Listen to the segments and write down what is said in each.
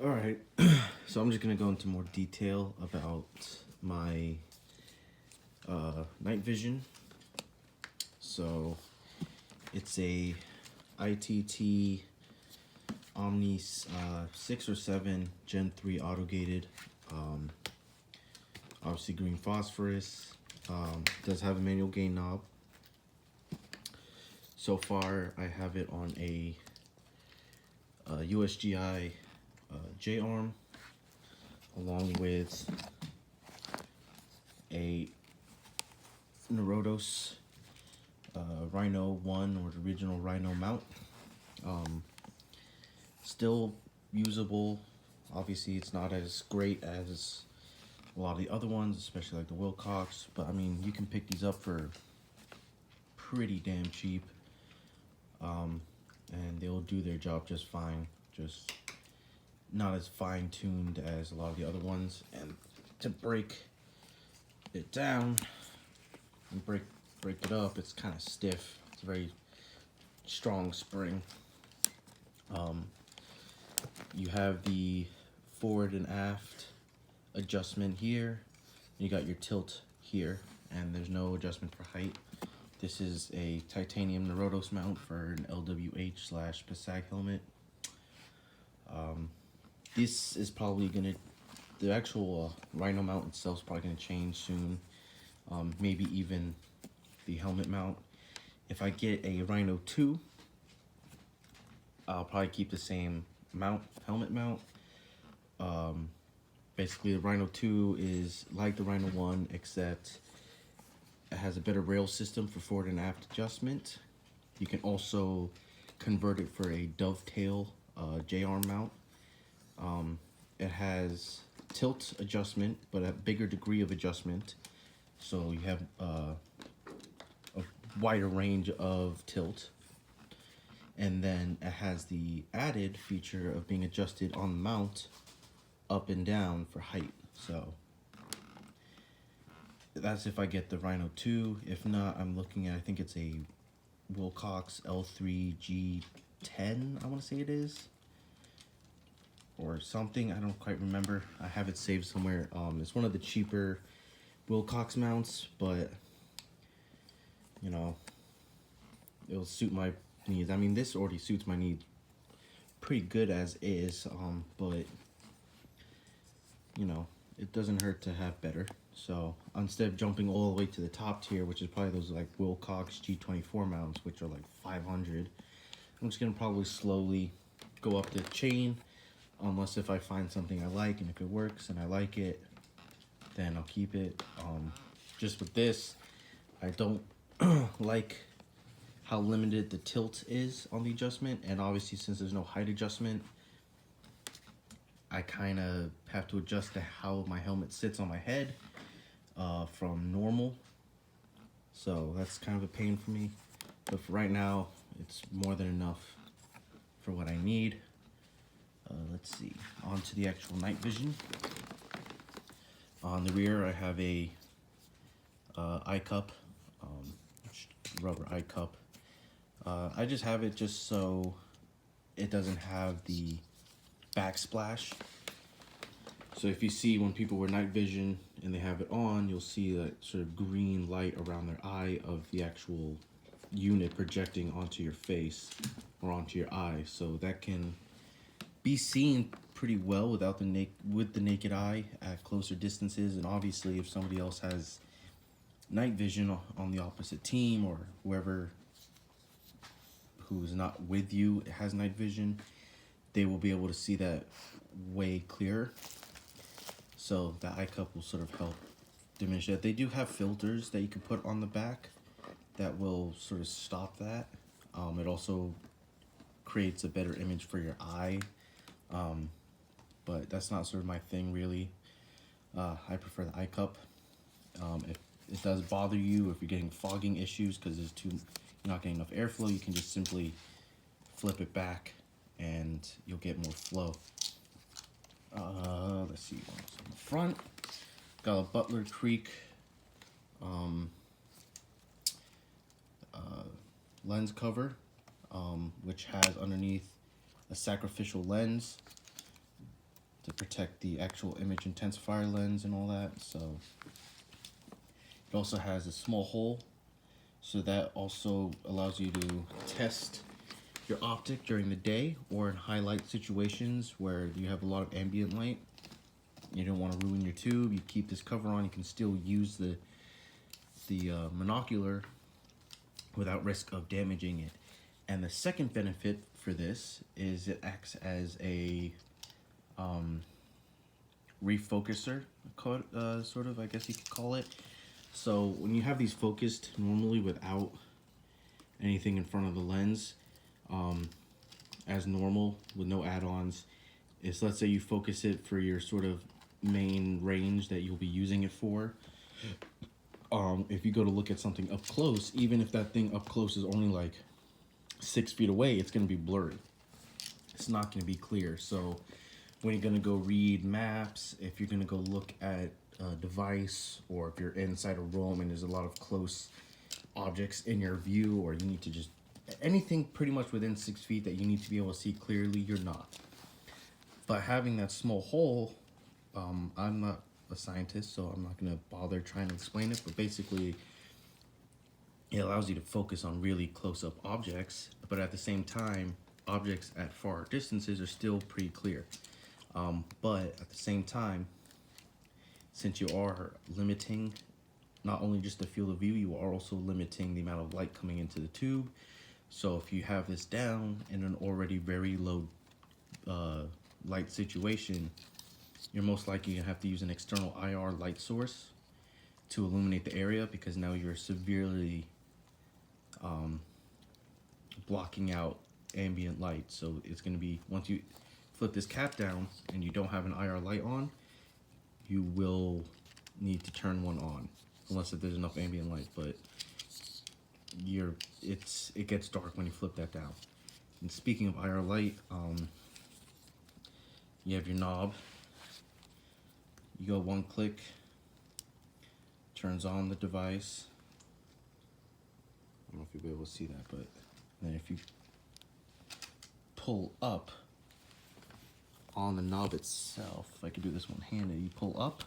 All right, so I'm just gonna go into more detail about my night vision. So it's a ITT Omni 6 or 7 Gen 3 auto gated. Um, Obviously green phosphorus. Does have a manual gain knob. So far, I have it on a USGI J-arm, along with a Neurodos Rhino 1 or the original Rhino mount. Still usable. Obviously, it's not as great as a lot of the other ones, especially like the Wilcox, but I mean, you can pick these up for pretty damn cheap, and they'll do their job just fine. Just not as fine-tuned as a lot of the other ones. And to break it down and break it up, it's kind of stiff. It's a very strong spring. You have the forward and aft adjustment here. You got your tilt here, and there's no adjustment for height. This is a titanium Neurodos mount for an LWH/Passag helmet. This is probably gonna, the actual Rhino mount itself is probably gonna change soon. Maybe even the helmet mount. If I get a Rhino 2, I'll probably keep the same mount, helmet mount. Basically, the Rhino 2 is like the Rhino 1, except it has a better rail system for forward and aft adjustment. You can also convert it for a dovetail J-arm mount. It has tilt adjustment, but a bigger degree of adjustment. So you have a wider range of tilt. And then it has the added feature of being adjusted on the mount up and down for height. So that's if I get the Rhino 2. If not, I'm looking at, I think it's a Wilcox L3G10, I want to say it is, or something. I don't quite remember. I have it saved somewhere. It's one of the cheaper Wilcox mounts, but you know, it'll suit my needs. I mean, this already suits my needs pretty good as is, but you know, it doesn't hurt to have better. So instead of jumping all the way to the top tier, which is probably those like Wilcox G24 mounts, which are like 500, I'm just gonna probably slowly go up the chain, unless if I find something I like, and if it works and I like it, then I'll keep it. Just with this, I don't like how limited the tilt is on the adjustment, and obviously since there's no height adjustment, I kind of have to adjust to how my helmet sits on my head from normal. So that's kind of a pain for me. But for right now, it's more than enough for what I need. Let's see, on to the actual night vision. On the rear, I have a eye cup, rubber eye cup. I just have it just so it doesn't have the backsplash. So if you see when people wear night vision and they have it on, you'll see that sort of green light around their eye of the actual unit projecting onto your face or onto your eye. So that can be seen pretty well without with the naked eye at closer distances. And obviously, if somebody else has night vision on the opposite team, or whoever who's not with you has night vision, they will be able to see that way clearer. So the eye cup will sort of help diminish that. They do have filters that you can put on the back that will sort of stop that. It also creates a better image for your eye, but that's not sort of my thing really. I prefer the eye cup. If it does bother you, if you're getting fogging issues because you're not getting enough airflow, you can just simply flip it back and you'll get more flow. Let's see what's on the front. Got a Butler Creek lens cover, which has underneath a sacrificial lens. to protect the actual image intensifier lens and all that. So it also has a small hole, so that also allows you to test your optic during the day or in highlight situations where you have a lot of ambient light. You don't want to ruin your tube. You keep this cover on. You can still use the monocular without risk of damaging it. And the second benefit for this is it acts as a refocuser, sort of, I guess you could call it. So when you have these focused normally without anything in front of the lens, as normal with no add-ons, is let's say you focus it for your sort of main range that you'll be using it for. If you go to look at something up close, even if that thing up close is only like 6 feet away, it's going to be blurry. It's not going to be clear. So when you're going to go read maps, if you're going to go look at a device, or if you're inside a room and there's a lot of close objects in your view, or you need to just anything pretty much within 6 feet that you need to be able to see clearly, you're not. But having that small hole, I'm not a scientist, so I'm not going to bother trying to explain it, but basically it allows you to focus on really close-up objects, but at the same time, objects at far distances are still pretty clear. But at the same time, since you are limiting not only just the field of view, you are also limiting the amount of light coming into the tube. So if you have this down in an already very low light situation, you're most likely going to have to use an external IR light source to illuminate the area, because now you're severely blocking out ambient light. So it's going to be, once you flip this cap down and you don't have an IR light on, you will need to turn one on, unless if there's enough ambient light. But it gets dark when you flip that down. And speaking of IR light, you have your knob. You go one click, turns on the device. I don't know if you'll be able to see that, but then if you pull up on the knob itself, if I could do this one-handed, you pull up.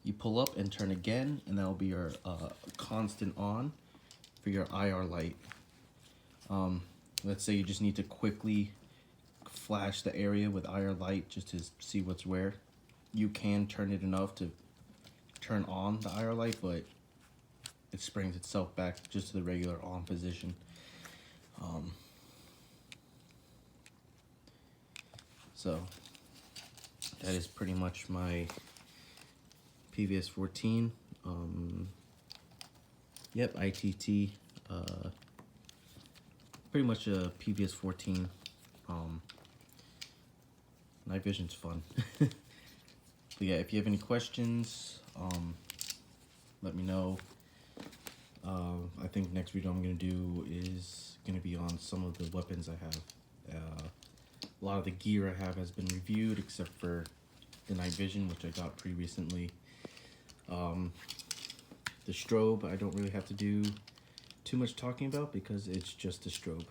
You pull up and turn again, and that'll be your constant on for your IR light. Let's say you just need to quickly flash the area with IR light just to see what's where. You can turn it enough to turn on the IR light, but it springs itself back just to the regular on position. So that is pretty much my PVS-14. Yep, ITT. Pretty much a PVS-14. Night vision's fun. But yeah, if you have any questions, let me know. I think next video I'm going to do is going to be on some of the weapons I have. A lot of the gear I have has been reviewed, except for the night vision, which I got pretty recently. The strobe I don't really have to do too much talking about, because it's just a strobe.